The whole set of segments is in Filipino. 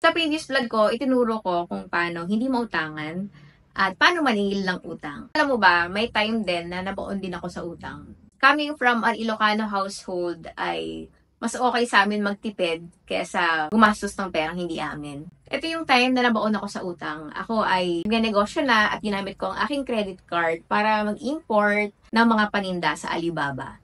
Sa previous vlog ko, itinuro ko kung paano hindi mautangan at paano maningil ng utang. Alam mo ba, may time din na nabaon din ako sa utang. Coming from an Ilocano household ay mas okay sa amin magtipid kaysa gumastos ng perang hindi amin. Ito yung time na nabaon ako sa utang. Ako ay nagnegosyo na at ginamit ko ang aking credit card para mag-import ng mga paninda sa Alibaba.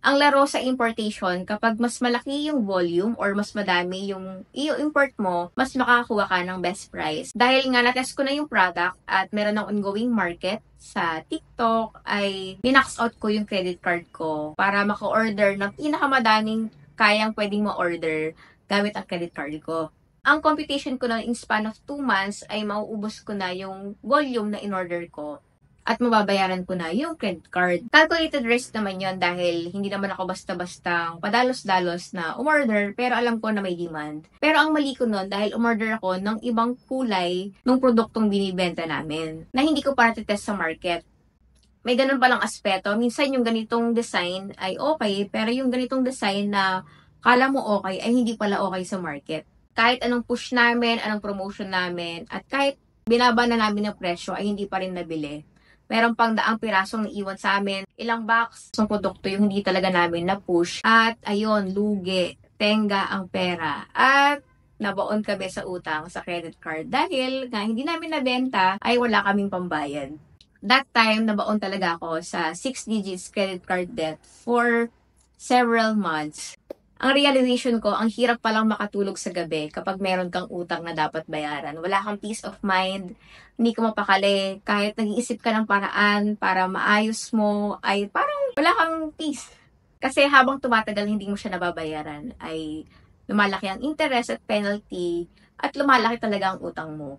Ang laro sa importation, kapag mas malaki yung volume or mas madami yung i-import mo, mas makakakuha ka ng best price. Dahil nga na-test ko na yung product at meron ng ongoing market sa TikTok, ay binax out ko yung credit card ko para maka-order ng pinakamadaming kayang pwedeng ma-order gamit ang credit card ko. Ang computation ko na in span of 2 months ay mauubos ko na yung volume na in-order ko at mababayaran ko na yung credit card. Calculated risk naman yon dahil hindi naman ako basta-basta padalos-dalos na umorder pero alam ko na may demand. Pero ang mali ko nun dahil umorder ako ng ibang kulay ng produktong binibenta namin na hindi ko pa natitest sa market. May ganun palang aspeto. Minsan yung ganitong design ay okay pero yung ganitong design na kala mo okay ay hindi pala okay sa market. Kahit anong push namin, anong promotion namin at kahit binaba na namin ng presyo ay hindi pa rin nabili. Meron pang daang pirasong naiwan sa amin. Ilang box ng produkto yung hindi talaga namin na-push. At ayun, lugi, tenga ang pera. At nabaon kami sa utang sa credit card. Dahil nga hindi namin nabenta, ay wala kaming pambayad. That time, nabaon talaga ako sa 6 digits credit card debt for several months. Ang realization ko, ang hirap palang makatulog sa gabi kapag meron kang utang na dapat bayaran. Wala kang peace of mind, hindi ka mapakali, kahit nag-iisip ka ng paraan para maayos mo, ay parang wala kang peace. Kasi habang tumatagal hindi mo siya nababayaran, ay lumalaki ang interest at penalty, at lumalaki talaga ang utang mo.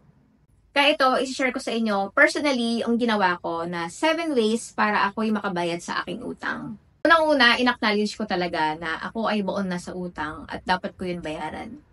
Kaya ito, isi-share ko sa inyo, personally, ang ginawa ko na 7 ways para ako'y makabayad sa aking utang. Unang-una, in-acknowledge ko talaga na ako ay buon na sa utang at dapat ko yun bayaran.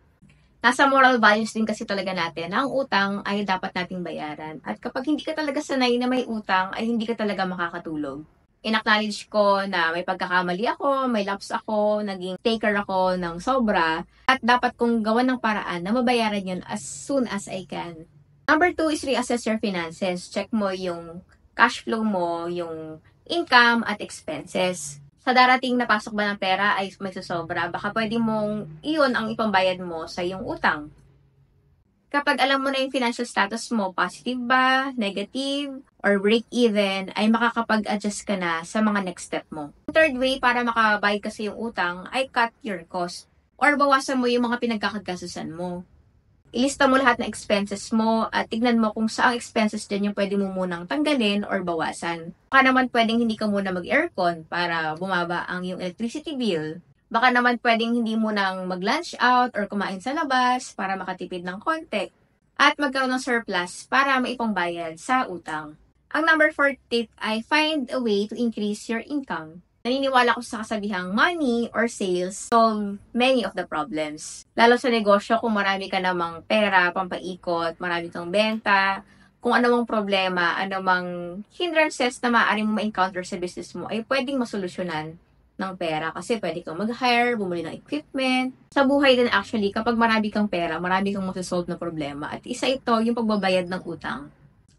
Nasa moral values din kasi talaga natin na ang utang ay dapat nating bayaran. At kapag hindi ka talaga sanay na may utang, ay hindi ka talaga makakatulog. In-acknowledge ko na may pagkakamali ako, may lapse ako, naging taker ako ng sobra, at dapat kong gawan ng paraan na mabayaran yun as soon as I can. Number 2 is reassess your finances. Check mo yung cash flow mo, yung income at expenses. Sa darating na pasok ba ng pera ay may susobra, baka pwede mong iyon ang ipambayad mo sa iyong utang. Kapag alam mo na yung financial status mo, positive ba, negative, or break-even, ay makakapag-adjust ka na sa mga next step mo. Third way para makabayad ka sa iyong utang ay cut your cost or bawasan mo yung mga pinagkakagastusan mo. Ilista mo lahat ng expenses mo at tignan mo kung saang expenses dyan yung pwede mo munang tanggalin or bawasan. Baka naman pwedeng hindi ka muna mag-aircon para bumaba ang yung electricity bill. Baka naman pwedeng hindi mo nang mag-lunch out or kumain sa labas para makatipid ng konti. At magkaroon ng surplus para maipangbayad sa utang. Ang number 4 tip ay find a way to increase your income. Naniniwala ko sa kasabihang money or sales solve many of the problems. Lalo sa negosyo, kung marami ka namang pera, pampaikot, marami kang benta, kung anumang problema, anumang hindrances na maaari mo ma-encounter sa business mo, ay pwedeng masolusyonan ng pera. Kasi pwede kang mag-hire, bumili ng equipment. Sa buhay din actually, kapag marami kang pera, marami kang masasolve na problema. At isa ito, yung pagbabayad ng utang.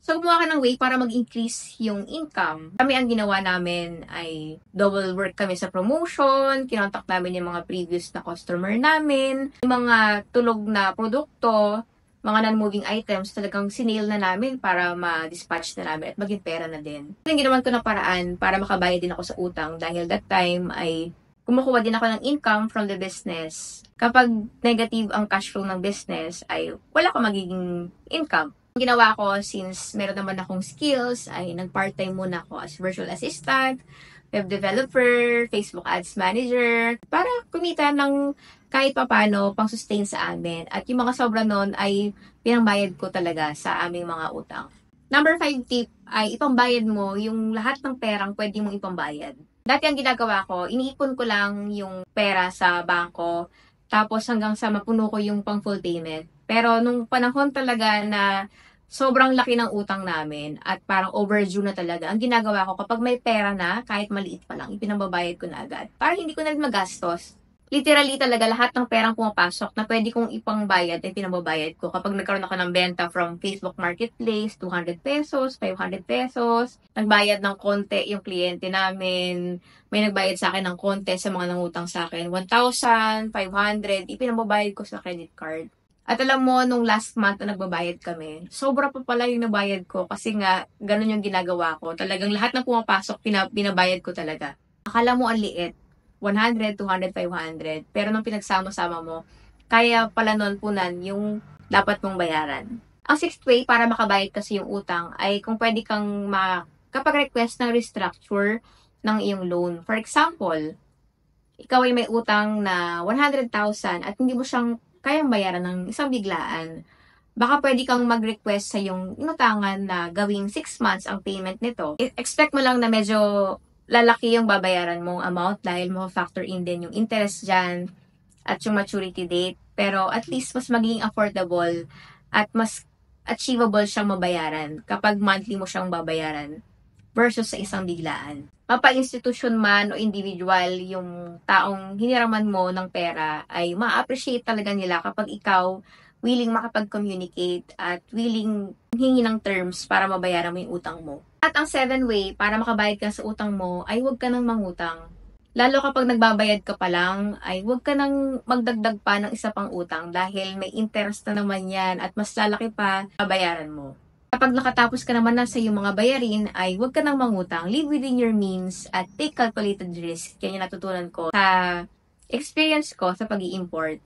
So, gumawa ka ng way para mag-increase yung income. Kami ang ginawa namin ay double work kami sa promotion, kinontak namin yung mga previous na customer namin, yung mga tulog na produkto, mga non-moving items, talagang sinale na namin para ma-dispatch na namin at maging pera na din. Yung ginawan ko ng paraan para makabayad din ako sa utang dahil that time ay kumukuha din ako ng income from the business. Kapag negative ang cash flow ng business, ay wala ka magiging income. Ang ginawa ko, since meron naman akong skills, ay nag-part-time muna ako as virtual assistant, web developer, Facebook ads manager, para kumita ng kahit papano pang sustain sa amin. At yung mga sobra nun ay pinangbayad ko talaga sa aming mga utang. Number 5 tip ay ipambayad mo yung lahat ng perang pwede mong ipambayad. Dati ang ginagawa ko, iniipon ko lang yung pera sa bangko, tapos hanggang sa mapuno ko yung pang full payment. Pero nung panahon talaga na sobrang laki ng utang namin at parang overdue na talaga, ang ginagawa ko kapag may pera na, kahit maliit pa lang, ipinababayad ko na agad. Para hindi ko na rin magastos. Literally talaga lahat ng perang pumapasok na pwede kong ipangbayad ay pinababayad ko. Kapag nagkaroon ako ng benta from Facebook Marketplace, 200 pesos, 500 pesos, nagbayad ng konti yung kliyente namin, may nagbayad sa akin ng konti sa mga nangutang sa akin, 1,000, 500, ipinababayad ko sa credit card. At alam mo, nung last month na nagbabayad kami, sobra pa pala yung nabayad ko kasi nga, ganun yung ginagawa ko. Talagang lahat ng pumapasok, binabayad ko talaga. Akala mo ang liit, 100, 200, 500. Pero nung pinagsama-sama mo, kaya pala nun punan yung dapat mong bayaran. Ang sixth way para makabayad kasi yung utang ay kung pwede kang kapag request ng restructure ng iyong loan. For example, ikaw ay may utang na 100,000 at hindi mo siyang kayang bayaran ng isang biglaan. Baka pwede kang mag-request sa iyong inutangan na gawing 6 months ang payment nito. Expect mo lang na medyo lalaki yung babayaran mong amount dahil mo factor in din yung interest dyan at yung maturity date. Pero at least mas magiging affordable at mas achievable siyang mabayaran kapag monthly mo siyang babayaran versus sa isang biglaan. Mapa-institution man o individual yung taong hiniraman mo ng pera ay ma-appreciate talaga nila kapag ikaw willing makapag-communicate at willing hingi ng terms para mabayaran mo yung utang mo. At ang 7th way para makabayad ka sa utang mo ay huwag ka nang mangutang. Lalo kapag nagbabayad ka pa lang, ay huwag ka nang magdagdag pa ng isa pang utang dahil may interest na naman yan at mas lalaki pa babayaran mo. Kapag nakatapos ka naman na sa iyong mga bayarin, ay huwag ka nang mangutang. Live within your means at take calculated risk. Yan yung natutunan ko sa experience ko sa pag-i-import.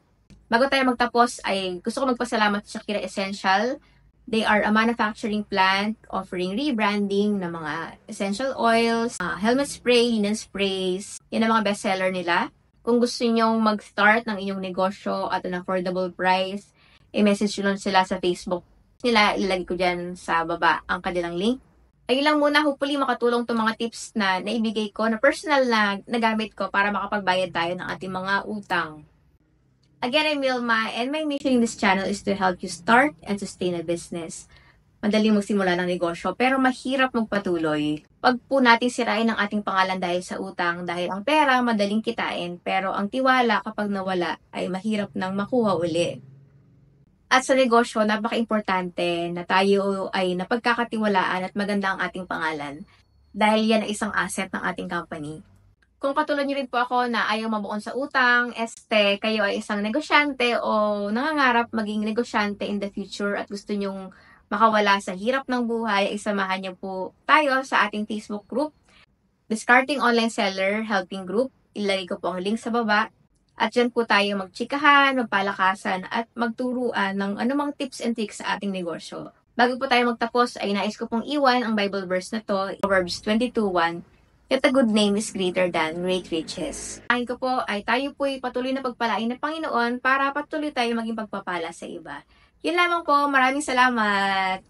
Bago tayo magtapos, ay gusto ko magpasalamat sa Shakira Essential. They are a manufacturing plant offering rebranding ng mga essential oils, helmet spray, linen sprays. Yan ang mga bestseller nila. Kung gusto niyo mag-start ng inyong negosyo at an affordable price, i-message nyo lang sila sa Facebook nila. Ilalagay ko dyan sa baba ang kanilang link. Ayun lang muna, hopefully makatulong itong mga tips na naibigay ko na personal na nagamit ko para makapagbayad tayo ng ating mga utang. Again, I'm Wilma, and my mission in this channel is to help you start and sustain a business. Madaling magsimula ng negosyo, pero mahirap magpatuloy. Pag po natin sirain ang ating pangalan dahil sa utang, dahil ang pera madaling kitain, pero ang tiwala kapag nawala ay mahirap nang makuha uli. At sa negosyo, napaka-importante na tayo ay napagkakatiwalaan at maganda ang ating pangalan dahil yan ay isang asset ng ating company. Kung katulad niyo rin po ako na ayaw mabuon sa utang, kayo ay isang negosyante o nangangarap maging negosyante in the future at gusto nyong makawala sa hirap ng buhay, isamahan niyo po tayo sa ating Facebook group, Discarding Online Seller Helping Group. Ilagay ko po ang link sa baba. At dyan po tayo magtsikahan, magpalakasan at magturuan ng anumang tips and tricks sa ating negosyo. Bago po tayo magtapos ay nais ko pong iwan ang Bible verse na to, Proverbs 22:1. That a good name is greater than great riches. Akin ko po ay tayo po'y patuloy na pagpalain ng Panginoon para patuloy tayo maging pagpapala sa iba. Yun lamang po, maraming salamat!